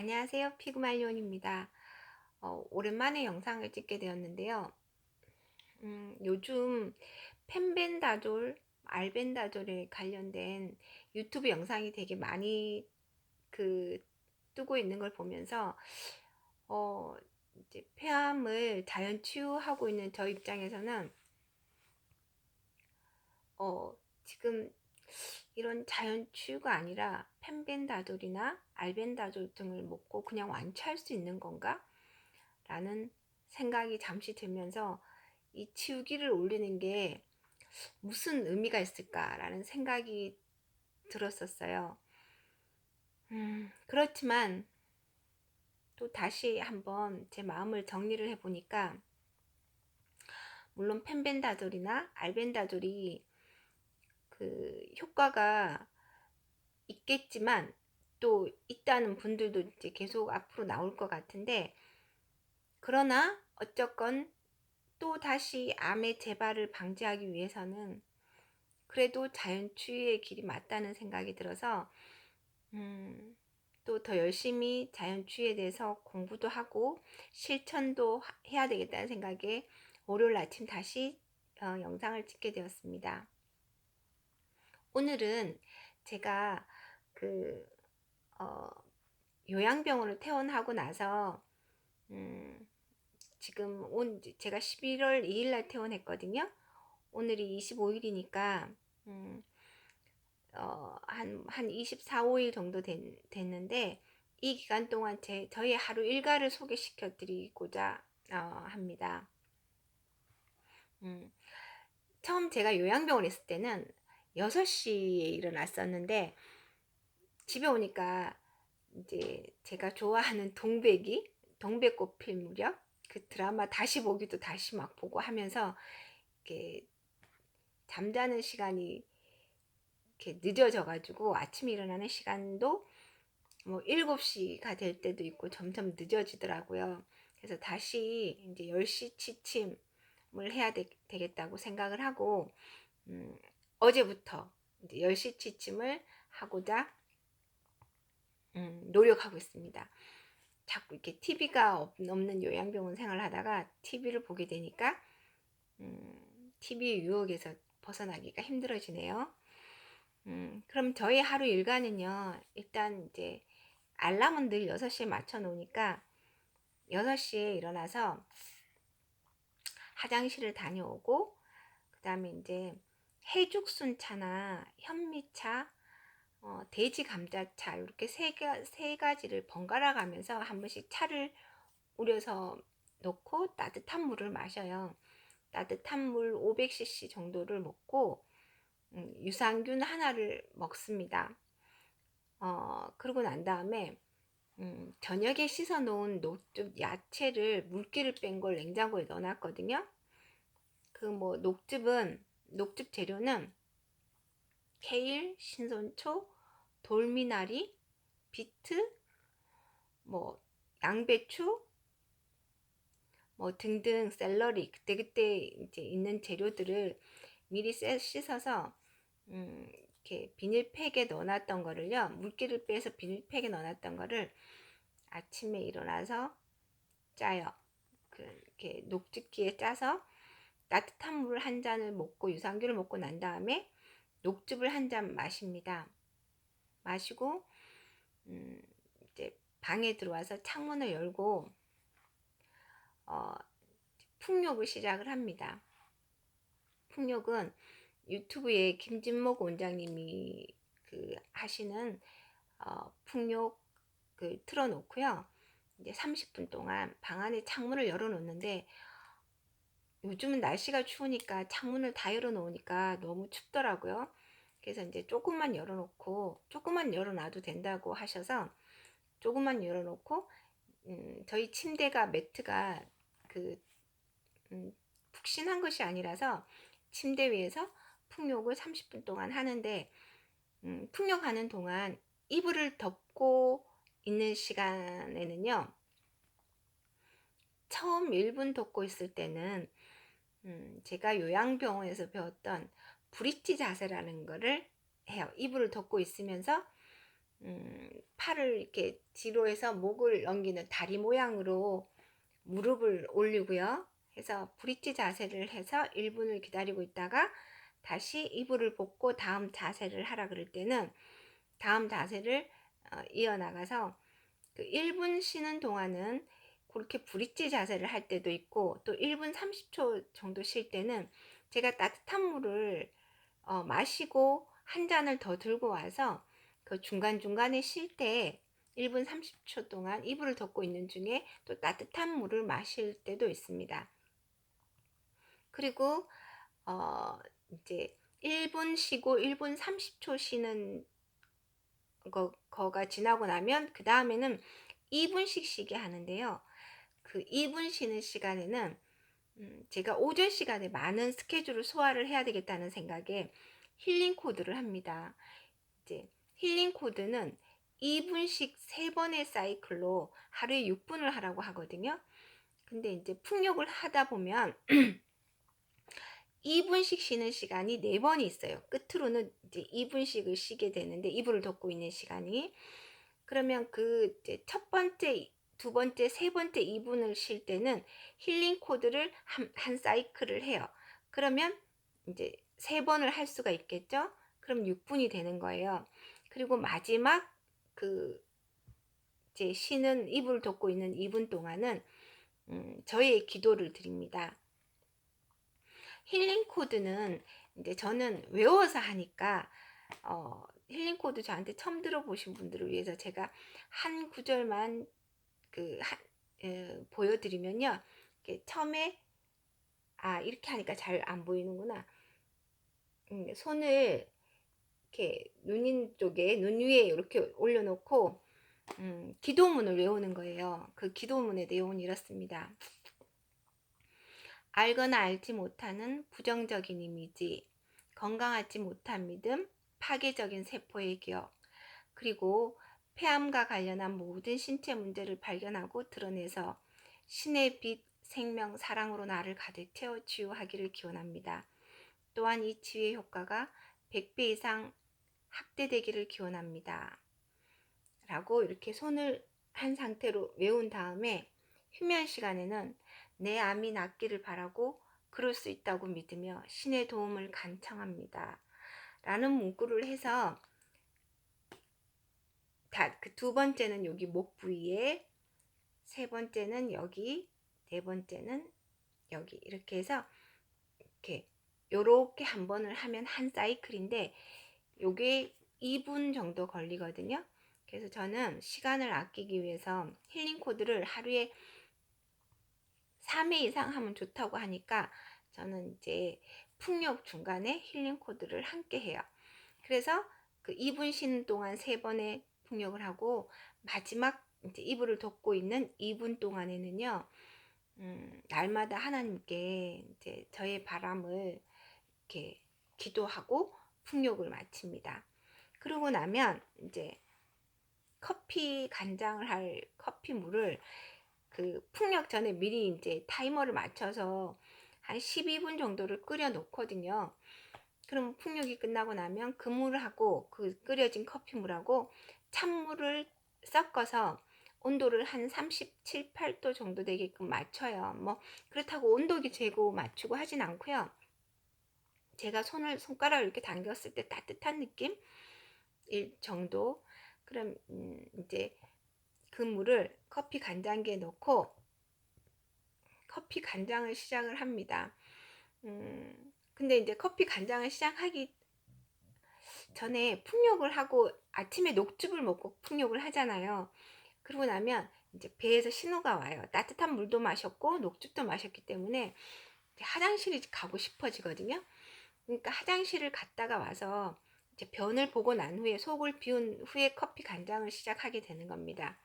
안녕하세요. 피그말리온입니다. 오랜만에 영상을 찍게 되었는데요. 요즘 펜벤다졸, 알벤다졸에 관련된 유튜브 영상이 되게 많이 뜨고 있는 걸 보면서 어, 이제 폐암을 자연 치유하고 있는 저 입장에서는 지금 이런 자연 치유가 아니라 펜벤다졸이나 알벤다졸 등을 먹고 그냥 완치할 수 있는 건가? 라는 생각이 잠시 들면서 이 치우기를 올리는 게 무슨 의미가 있을까라는 생각이 들었었어요. 그렇지만 또 다시 한번 제 마음을 정리를 해보니까 물론 펜벤다졸이나 알벤다졸이 효과가 있겠지만 또 있다는 분들도 이제 계속 앞으로 나올 것 같은데, 그러나 어쨌건 또 다시 암의 재발을 방지하기 위해서는 그래도 자연치유의 길이 맞다는 생각이 들어서 또 더 열심히 자연치유에 대해서 공부도 하고 실천도 해야 되겠다는 생각에 월요일 아침 다시 영상을 찍게 되었습니다. 오늘은 제가 그 어, 요양병원을 퇴원하고 나서 지금 제가 11월 2일 날 퇴원했거든요. 오늘이 25일이니까 한 24, 5일 정도 됐는데, 이 기간 동안 저희 하루 일과를 소개시켜 드리고자 합니다. 음, 처음 제가 요양병원에 있을 때는 6시에 일어났었는데, 집에 오니까 이제 제가 좋아하는 동백꽃 필 무렵 그 드라마 다시 보기도 다시 막 보고 하면서 이렇게 잠자는 시간이 이렇게 늦어져 가지고 아침에 일어나는 시간도 뭐 7시가 될 때도 있고 점점 늦어지더라고요. 그래서 다시 이제 10시 취침을 해야 되겠다고 생각을 하고 어제부터 이제 10시 취침을 하고자 노력하고 있습니다. 자꾸 이렇게 TV가 없는 요양병원 생활을 하다가 TV를 보게 되니까 TV 유혹에서 벗어나기가 힘들어지네요. 그럼 저희 하루 일과는요, 일단 이제 알람은 늘 6시에 맞춰 놓으니까 6시에 일어나서 화장실을 다녀오고, 그 다음에 이제 해죽순차나 현미차, 돼지 감자차, 이렇게 세 가지를 번갈아 가면서 한 번씩 차를 우려서 넣고 따뜻한 물을 마셔요. 따뜻한 물 500cc 정도를 먹고 유산균 하나를 먹습니다. 그러고 난 다음에 저녁에 씻어 놓은 녹즙 야채를 물기를 뺀 걸 냉장고에 넣어 놨거든요. 녹즙 재료는 케일, 신선초, 돌미나리, 비트, 뭐 양배추, 뭐 등등, 샐러리, 그때그때 이제 있는 재료들을 미리 씻어서 이렇게 비닐팩에 넣어놨던 거를요, 물기를 빼서 비닐팩에 넣어놨던 거를 아침에 일어나서 짜요. 이렇게 녹즙기에 짜서 따뜻한 물 한 잔을 먹고 유산균을 먹고 난 다음에 녹즙을 한 잔 마십니다. 마시고 이제 방에 들어와서 창문을 열고 풍욕을 시작을 합니다. 풍욕은 유튜브에 김진목 원장님이 하시는 풍욕 틀어놓고요. 이제 30분 동안 방 안에 창문을 열어놓는데, 요즘은 날씨가 추우니까 창문을 다 열어놓으니까 너무 춥더라고요. 그래서 이제 조금만 열어놔도 된다고 하셔서 조금만 열어놓고, 저희 침대가 매트가 푹신한 것이 아니라서 침대 위에서 풍욕을 30분 동안 하는데, 풍욕하는 동안 이불을 덮고 있는 시간에는요, 처음 1분 덮고 있을 때는 제가 요양병원에서 배웠던 브릿지 자세라는 거를 해요. 이불을 덮고 있으면서 팔을 이렇게 뒤로 해서 목을 넘기는 다리 모양으로 무릎을 올리고요. 해서 브릿지 자세를 해서 1분을 기다리고 있다가 다시 이불을 벗고 다음 자세를 하라 그럴 때는 다음 자세를 이어나가서 그 1분 쉬는 동안은 그렇게 브릿지 자세를 할 때도 있고, 또 1분 30초 정도 쉴 때는 제가 따뜻한 물을 마시고 한 잔을 더 들고 와서 그 중간중간에 쉴 때 1분 30초 동안 이불을 덮고 있는 중에 또 따뜻한 물을 마실 때도 있습니다. 그리고 이제 1분 쉬고 1분 30초 쉬는 거가 지나고 나면 그 다음에는 2분씩 쉬게 하는데요. 그 2분 쉬는 시간에는 제가 오전 시간에 많은 스케줄을 소화를 해야 되겠다는 생각에 힐링 코드를 합니다. 이제 힐링 코드는 2분씩 3번의 사이클로 하루에 6분을 하라고 하거든요. 근데 이제 풍욕을 하다 보면 2분씩 쉬는 시간이 4번이 있어요. 끝으로는 이제 2분씩을 쉬게 되는데, 이불을 덮고 있는 시간이. 그러면 그 이제 첫 번째, 두 번째, 세 번째 2분을 쉴 때는 힐링 코드를 한 사이클을 해요. 그러면 이제 3번을 할 수가 있겠죠? 그럼 6분이 되는 거예요. 그리고 마지막 그 이제 쉬는 이불을 덮고 있는 2분 동안은 저의 기도를 드립니다. 힐링 코드는 이제 저는 외워서 하니까 힐링 코드 저한테 처음 들어보신 분들을 위해서 제가 한 구절만 보여드리면요. 처음에 이렇게 하니까 잘 안 보이는구나. 손을 이렇게 눈인 쪽에 눈 위에 이렇게 올려놓고 기도문을 외우는 거예요. 그 기도문의 내용은 이렇습니다. 알거나 알지 못하는 부정적인 이미지, 건강하지 못한 믿음, 파괴적인 세포의 기억, 그리고 폐암과 관련한 모든 신체 문제를 발견하고 드러내서 신의 빛, 생명, 사랑으로 나를 가득 채워 치유하기를 기원합니다. 또한 이 치유의 효과가 100배 이상 확대되기를 기원합니다. 라고 이렇게 손을 한 상태로 외운 다음에 휴면 시간에는 내 암이 낫기를 바라고 그럴 수 있다고 믿으며 신의 도움을 간청합니다. 라는 문구를 해서 그 두 번째는 여기 목 부위에, 세 번째는 여기, 네 번째는 여기 이렇게 해서 요렇게 한 번을 하면 한 사이클인데 요게 2분 정도 걸리거든요. 그래서 저는 시간을 아끼기 위해서 힐링 코드를 하루에 3회 이상 하면 좋다고 하니까 저는 이제 풍욕 중간에 힐링 코드를 함께 해요. 그래서 그 2분 쉬는 동안 3번의 풍욕을 하고 마지막 이제 이불을 덮고 있는 2분 동안에는요, 날마다 하나님께 이제 저의 바람을 이렇게 기도하고 풍욕을 마칩니다. 그러고 나면 이제 커피 간장을 할 커피 물을 그 풍력 전에 미리 이제 타이머를 맞춰서 한 12분 정도를 끓여 놓거든요. 그럼 풍력이 끝나고 나면 그 물하고 그 끓여진 커피물하고 찬물을 섞어서 온도를 한 37, 8도 정도 되게끔 맞춰요. 뭐 그렇다고 온도계 재고 맞추고 하진 않고요. 제가 손가락을 이렇게 당겼을 때 따뜻한 느낌 정도. 그럼 이제 그 물을 커피 간장기에 넣고 커피 간장을 시작을 합니다. 근데 이제 커피 간장을 시작하기 전에 풍욕을 하고 아침에 녹즙을 먹고 풍욕을 하잖아요. 그러고 나면 이제 배에서 신호가 와요. 따뜻한 물도 마셨고 녹즙도 마셨기 때문에 화장실이 가고 싶어지거든요. 그러니까 화장실을 갔다가 와서 이제 변을 보고 난 후에 속을 비운 후에 커피 간장을 시작하게 되는 겁니다.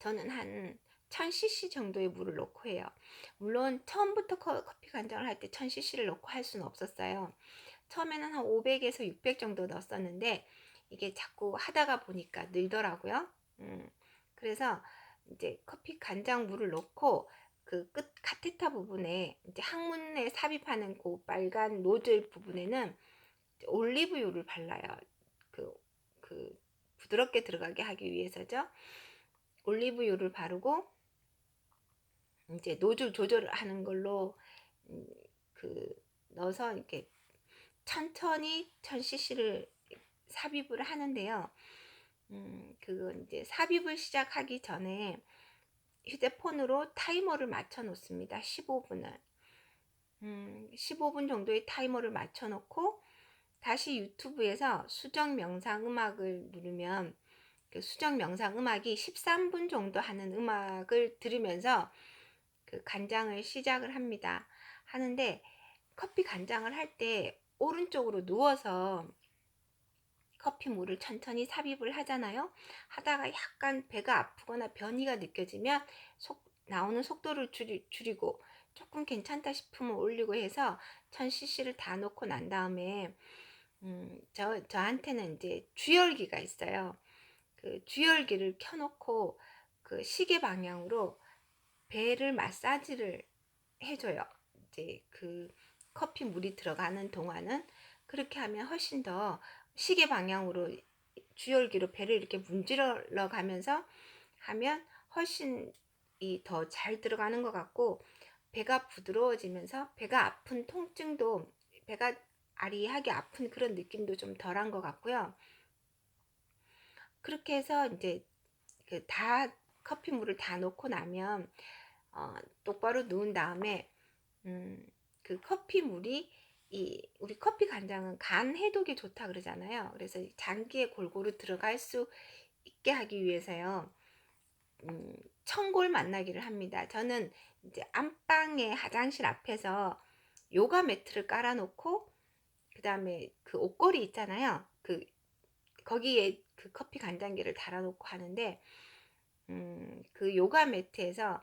저는 한 1000cc 정도의 물을 넣고 해요. 물론 처음부터 커피 간장을 할 때 1000cc를 넣고 할 수는 없었어요. 처음에는 한 500에서 600 정도 넣었었는데 이게 자꾸 하다가 보니까 늘더라고요. 그래서 이제 커피 간장 물을 넣고 그 끝 카테터 부분에 이제 항문에 삽입하는 그 빨간 노즐 부분에는 올리브유를 발라요. 그 부드럽게 들어가게 하기 위해서죠. 올리브유를 바르고 이제 노즐 조절하는 걸로 음, 그 넣어서 이렇게 천천히 1000cc를 삽입을 하는데요. 그건 이제 삽입을 시작하기 전에 휴대폰으로 타이머를 맞춰 놓습니다. 15분을. 15분 정도의 타이머를 맞춰 놓고 다시 유튜브에서 수정 명상 음악을 누르면 그 수정 명상 음악이 13분 정도 하는 음악을 들으면서 그 간장을 시작을 합니다. 하는데 커피 간장을 할 때 오른쪽으로 누워서 커피 물을 천천히 삽입을 하잖아요. 하다가 약간 배가 아프거나 변이가 느껴지면 나오는 속도를 줄이고 조금 괜찮다 싶으면 올리고 해서 1000cc를 다 놓고 난 다음에 저한테는 이제 주열기가 있어요. 그 주열기를 켜놓고 그 시계 방향으로 배를 마사지를 해줘요. 이제 그 커피 물이 들어가는 동안은 그렇게 하면 훨씬 더 시계 방향으로 주열기로 배를 이렇게 문질러 가면서 하면 훨씬 더 잘 들어가는 것 같고 배가 부드러워지면서 배가 아픈 통증도 배가 아리하게 아픈 그런 느낌도 좀 덜한 것 같고요. 그렇게 해서 이제 그 다 커피 물을 다 놓고 나면 똑바로 누운 다음에 그 커피 물이 우리 커피 간장은 간 해독에 좋다 그러잖아요. 그래서 장기에 골고루 들어갈 수 있게 하기 위해서요. 청골 만나기를 합니다. 저는 이제 안방에 화장실 앞에서 요가 매트를 깔아놓고 그 다음에 그 옷걸이 있잖아요. 거기에 그 커피 간장기를 달아놓고 하는데 그 요가 매트에서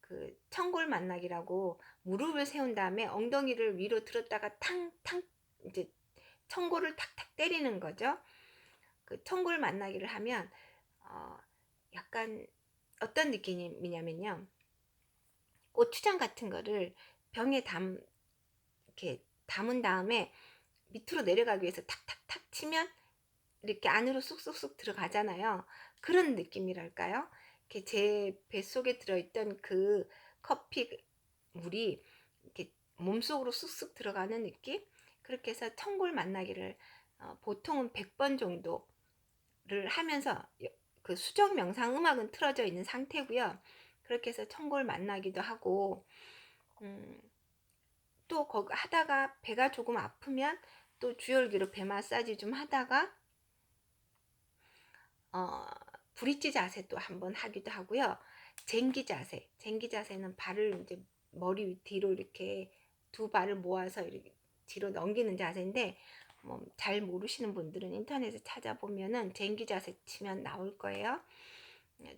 그 청골 만나기라고 무릎을 세운 다음에 엉덩이를 위로 들었다가 탕탕 이제 청골을 탁탁 때리는 거죠. 그 청골 만나기를 하면 약간 어떤 느낌이냐면요. 고추장 같은 거를 병에 이렇게 담은 다음에 밑으로 내려가기 위해서 탁탁탁 치면 이렇게 안으로 쑥쑥쑥 들어가잖아요. 그런 느낌이랄까요? 이렇게 제 뱃속에 들어있던 그 커피 물이 이렇게 몸속으로 쑥쑥 들어가는 느낌? 그렇게 해서 청골 만나기를 보통은 100번 정도를 하면서 그 수정 명상 음악은 틀어져 있는 상태고요. 그렇게 해서 청골 만나기도 하고 또 거기 하다가 배가 조금 아프면 또 주열기로 배 마사지 좀 하다가 브릿지 자세도 한번 하기도 하고요. 쟁기 자세는 발을 이제 머리 뒤로 이렇게 두 발을 모아서 이렇게 뒤로 넘기는 자세인데 잘 모르시는 분들은 인터넷에 찾아보면은 쟁기 자세 치면 나올 거예요.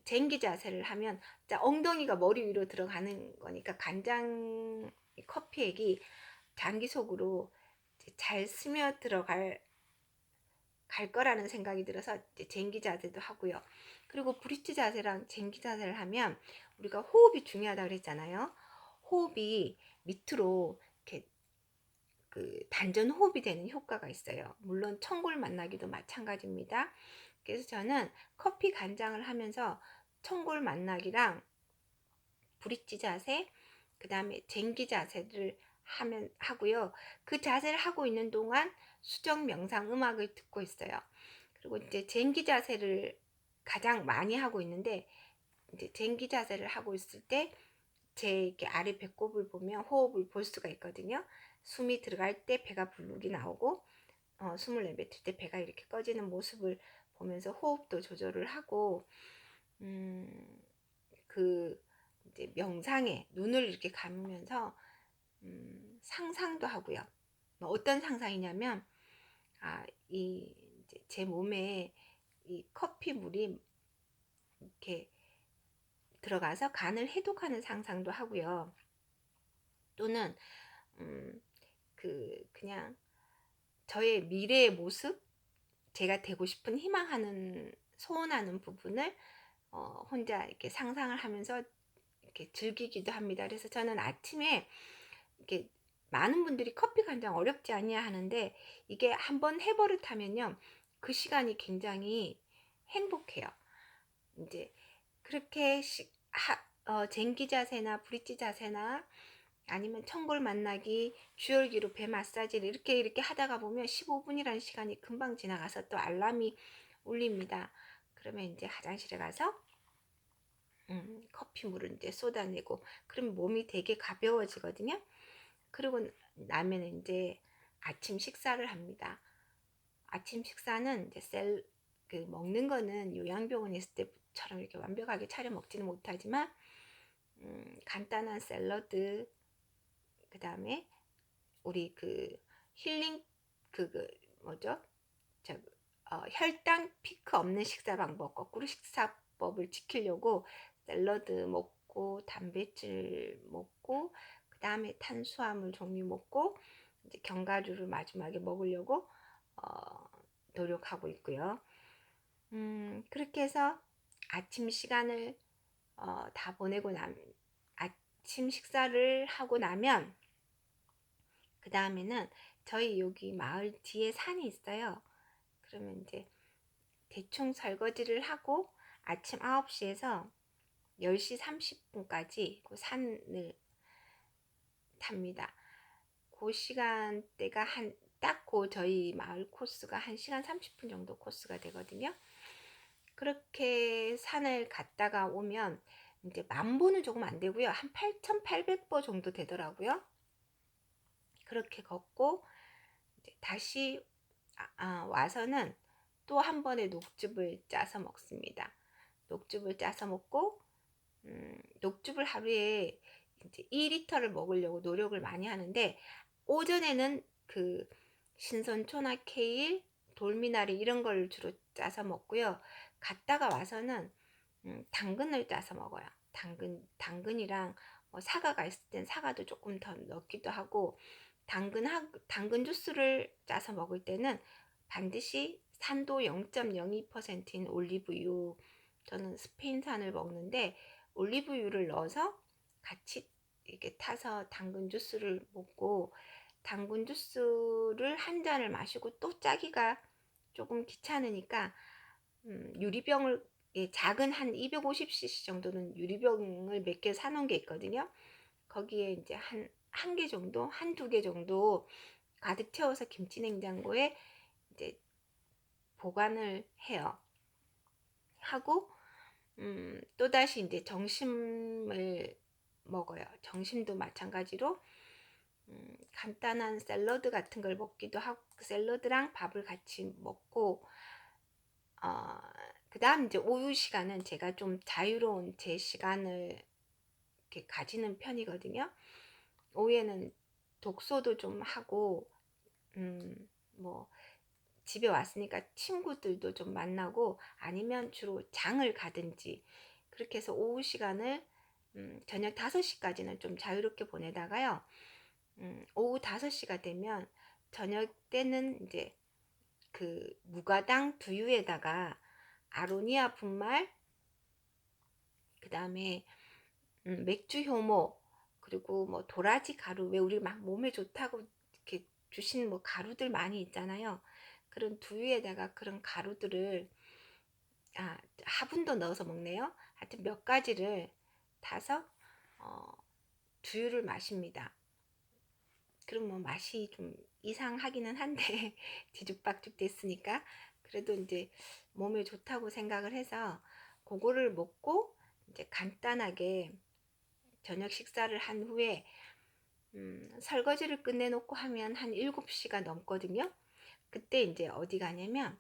쟁기 자세를 하면 엉덩이가 머리 위로 들어가는 거니까 간장 커피액이 장기 속으로 잘 스며 들어갈 거라는 생각이 들어서 쟁기 자세도 하고요. 그리고 브릿지 자세랑 쟁기 자세를 하면 우리가 호흡이 중요하다 그랬잖아요. 호흡이 밑으로 이렇게 그 단전 호흡이 되는 효과가 있어요. 물론 청골 만나기도 마찬가지입니다. 그래서 저는 커피 간장을 하면서 청골 만나기랑 브릿지 자세, 그 다음에 쟁기 자세를 하고요. 그 자세를 하고 있는 동안 수정 명상 음악을 듣고 있어요. 그리고 이제 쟁기 자세를 가장 많이 하고 있는데 이제 쟁기 자세를 하고 있을 때 제 이렇게 아래 배꼽을 보면 호흡을 볼 수가 있거든요. 숨이 들어갈 때 배가 불룩이 나오고 숨을 내뱉을 때 배가 이렇게 꺼지는 모습을 보면서 호흡도 조절을 하고 그 이제 명상에 눈을 이렇게 감으면서 상상도 하고요. 어떤 상상이냐면 제 몸에 이 커피 물이 이렇게 들어가서 간을 해독하는 상상도 하고요. 또는 그냥 저의 미래의 모습, 제가 되고 싶은 희망하는 소원하는 부분을 혼자 이렇게 상상을 하면서 이렇게 즐기기도 합니다. 그래서 저는 아침에 이렇게 많은 분들이 커피 간장 어렵지 않냐 하는데 이게 한번 해버릇하면요 그 시간이 굉장히 행복해요. 이제 그렇게 쟁기 자세나 브릿지 자세나 아니면 천골 만나기, 주얼기로 배 마사지를 이렇게 하다가 보면 15분이라는 시간이 금방 지나가서 또 알람이 울립니다. 그러면 이제 화장실에 가서 커피물을 이제 쏟아내고, 그럼 몸이 되게 가벼워지거든요. 그리고 나면 이제 아침 식사를 합니다. 아침 식사는 이제 먹는 거는 요양병원에 있을 때처럼 이렇게 완벽하게 차려 먹지는 못하지만 간단한 샐러드, 그 다음에 우리 힐링 뭐죠? 혈당 피크 없는 식사 방법, 거꾸로 식사법을 지키려고 샐러드 먹고 단백질 먹고 그 다음에 탄수화물 종류 먹고 이제 견과류를 마지막에 먹으려고 노력하고 있고요. 그렇게 해서 아침 시간을 다 보내고 아침 식사를 하고 나면 그 다음에는 저희 여기 마을 뒤에 산이 있어요. 그러면 이제 대충 설거지를 하고 아침 9시에서 10시 30분까지 그 산을 탑니다. 그 시간대가 저희 마을 코스가 1시간 30분 정도 코스가 되거든요. 그렇게 산을 갔다가 오면 이제 1000보는 조금 안 되고요. 한 8,800보 정도 되더라고요. 그렇게 걷고 다시 와서는 또 한 번에 녹즙을 짜서 먹습니다. 녹즙을 짜서 먹고 녹즙을 하루에 이제 2리터를 먹으려고 노력을 많이 하는데, 오전에는 신선초나 케일, 돌미나리 이런 걸 주로 짜서 먹고요. 갔다가 와서는 당근을 짜서 먹어요. 당근이랑 사과가 있을 땐 사과도 조금 더 넣기도 하고, 당근 주스를 짜서 먹을 때는 반드시 산도 0.02%인 올리브유, 저는 스페인산을 먹는데 올리브유를 넣어서 같이 이렇게 타서 당근 주스를 먹고, 당근 주스를 한 잔을 마시고 또 짜기가 조금 귀찮으니까 유리병을, 작은 한 250cc 정도는 유리병을 몇 개 사놓은 게 있거든요. 거기에 이제 한 개 정도, 한두 개 정도 가득 채워서 김치 냉장고에 이제 보관을 해요. 하고 또다시 이제 점심을 먹어요. 점심도 마찬가지로 간단한 샐러드 같은 걸 먹기도 하고, 샐러드랑 밥을 같이 먹고, 그 다음 이제 오후 시간은 제가 좀 자유로운 제 시간을 이렇게 가지는 편이거든요. 오후에는 독서도 좀 하고, 뭐 집에 왔으니까 친구들도 좀 만나고, 아니면 주로 장을 가든지, 그렇게 해서 오후 시간을 저녁 5시까지는 좀 자유롭게 보내다가요. 오후 5시가 되면 저녁 때는 이제 무가당 두유에다가 아로니아 분말, 그 다음에 맥주 효모, 그리고 뭐 도라지 가루, 왜 우리 막 몸에 좋다고 이렇게 주신 뭐 가루들 많이 있잖아요. 그런 두유에다가 그런 가루들을 화분도 넣어서 먹네요. 하여튼 몇 가지를 타서 두유를 마십니다. 그럼 뭐 맛이 좀 이상하기는 한데 뒤죽박죽 됐으니까 그래도 이제 몸에 좋다고 생각을 해서 그거를 먹고 이제 간단하게 저녁 식사를 한 후에 설거지를 끝내놓고 하면 한 7시가 넘거든요. 그때 이제 어디 가냐면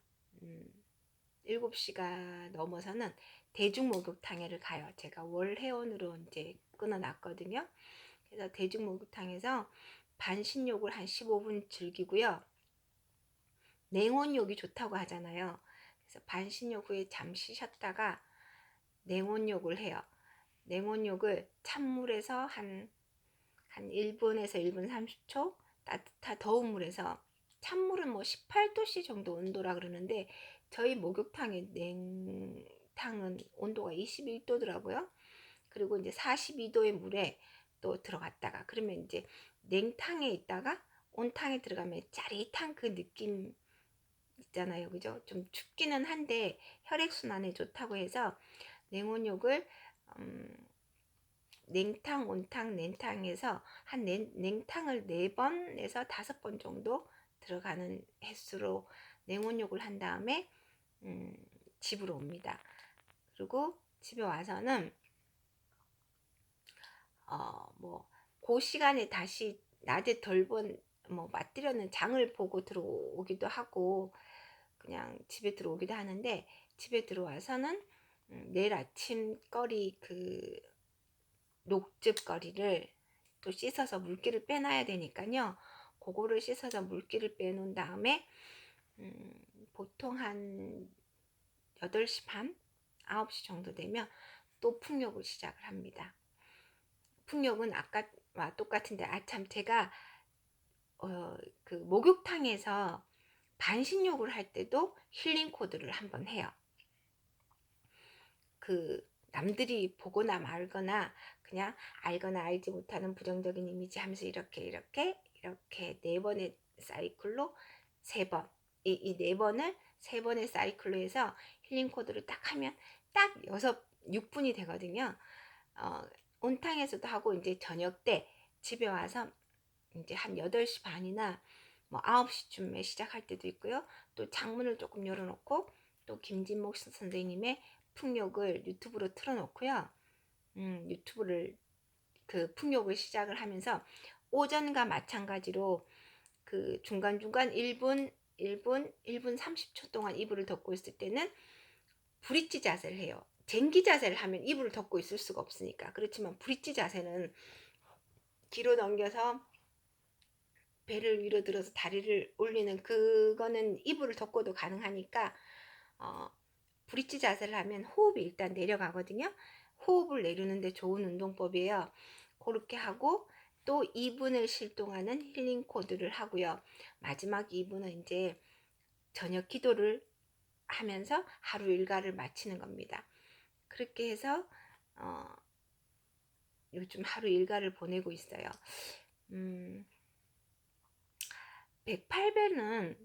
7시가 넘어서는 대중목욕탕에를 가요. 제가 월 회원으로 이제 끊어놨거든요. 그래서 대중목욕탕에서 반신욕을 한 15분 즐기고요. 냉온욕이 좋다고 하잖아요. 그래서 반신욕 후에 잠시 쉬었다가 냉온욕을 해요. 냉온욕을 찬물에서 한 1분에서 1분 30초, 더운 물에서, 찬물은 뭐 18도씨 정도 온도라 그러는데 저희 목욕탕의 냉탕은 온도가 21도더라고요. 그리고 이제 42도의 물에 또 들어갔다가, 그러면 이제 냉탕에 있다가 온탕에 들어가면 짜릿한 그 느낌 있잖아요. 그죠? 좀 춥기는 한데 혈액순환에 좋다고 해서 냉온욕을 냉탕, 온탕, 냉탕에서 한 냉탕을 4번에서 5번 정도 들어가는 횟수로 냉온욕을 한 다음에 집으로 옵니다. 그리고 집에 와서는 그 시간에 다시 낮에 덜번 맞들여는 장을 보고 들어오기도 하고 그냥 집에 들어오기도 하는데, 집에 들어와서는 내일 아침 거리 그 녹즙거리를 또 씻어서 물기를 빼놔야 되니까요. 그거를 씻어서 물기를 빼놓은 다음에 보통 한 8시 반, 9시 정도 되면 또 풍욕을 시작을 합니다. 풍욕은 아까와 똑같은데, 참 제가 그 목욕탕에서 반신욕을 할 때도 힐링 코드를 한번 해요. 그 남들이 보거나 말거나 그냥 알거나 알지 못하는 부정적인 이미지 하면서 이렇게 4번의 사이클로 3번, 이 4번을 3번의 사이클로 해서 힐링 코드를 딱 하면 딱 6분이 되거든요. 온탕에서도 하고 이제 저녁 때 집에 와서 이제 한 8시 반이나 9시쯤에 시작할 때도 있고요. 또 창문을 조금 열어놓고 또 김진목 선생님의 풍욕을 유튜브로 틀어놓고요. 유튜브를 그 풍욕을 시작을 하면서 오전과 마찬가지로 그 중간중간 1분 30초 동안 이불을 덮고 있을 때는 브릿지 자세를 해요. 쟁기 자세를 하면 이불을 덮고 있을 수가 없으니까. 그렇지만 브릿지 자세는 뒤로 넘겨서 배를 위로 들어서 다리를 올리는, 그거는 이불을 덮고도 가능하니까 브릿지 자세를 하면 호흡이 일단 내려가거든요. 호흡을 내리는데 좋은 운동법이에요. 그렇게 하고 또 2분을 쉴 동안은 힐링 코드를 하고요. 마지막 2분은 이제 저녁 기도를 하면서 하루 일과를 마치는 겁니다. 그렇게 해서 요즘 하루 일과를 보내고 있어요. 108배는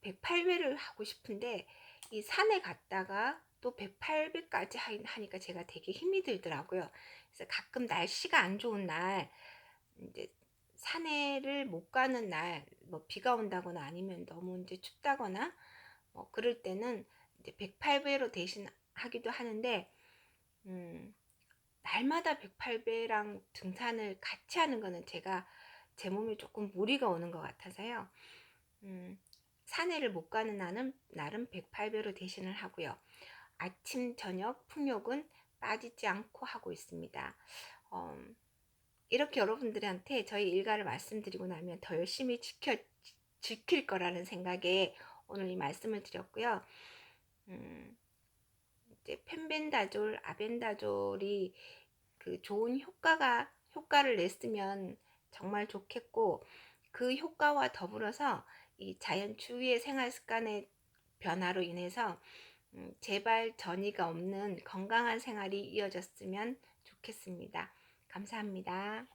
108배를 하고 싶은데 이 산에 갔다가 또 108배까지 하니까 제가 되게 힘이 들더라고요. 그래서 가끔 날씨가 안 좋은 날, 이제 산에를 못 가는 날, 비가 온다거나 아니면 너무 이제 춥다거나 그럴 때는 이제 108배로 대신하기도 하는데, 날마다 108배랑 등산을 같이 하는 거는 제 몸에 조금 무리가 오는 것 같아서요. 산에를 못 가는 날은 108배로 대신을 하고요. 아침 저녁 풍욕은 빠지지 않고 하고 있습니다. 이렇게 여러분들한테 저희 일과를 말씀드리고 나면 더 열심히 지킬 거라는 생각에 오늘 이 말씀을 드렸고요. 이제 펜벤다졸, 아벤다졸이 그 좋은 효과를 냈으면 정말 좋겠고, 그 효과와 더불어서 이 자연 주위의 생활 습관의 변화로 인해서 재발 전이가 없는 건강한 생활이 이어졌으면 좋겠습니다. 감사합니다.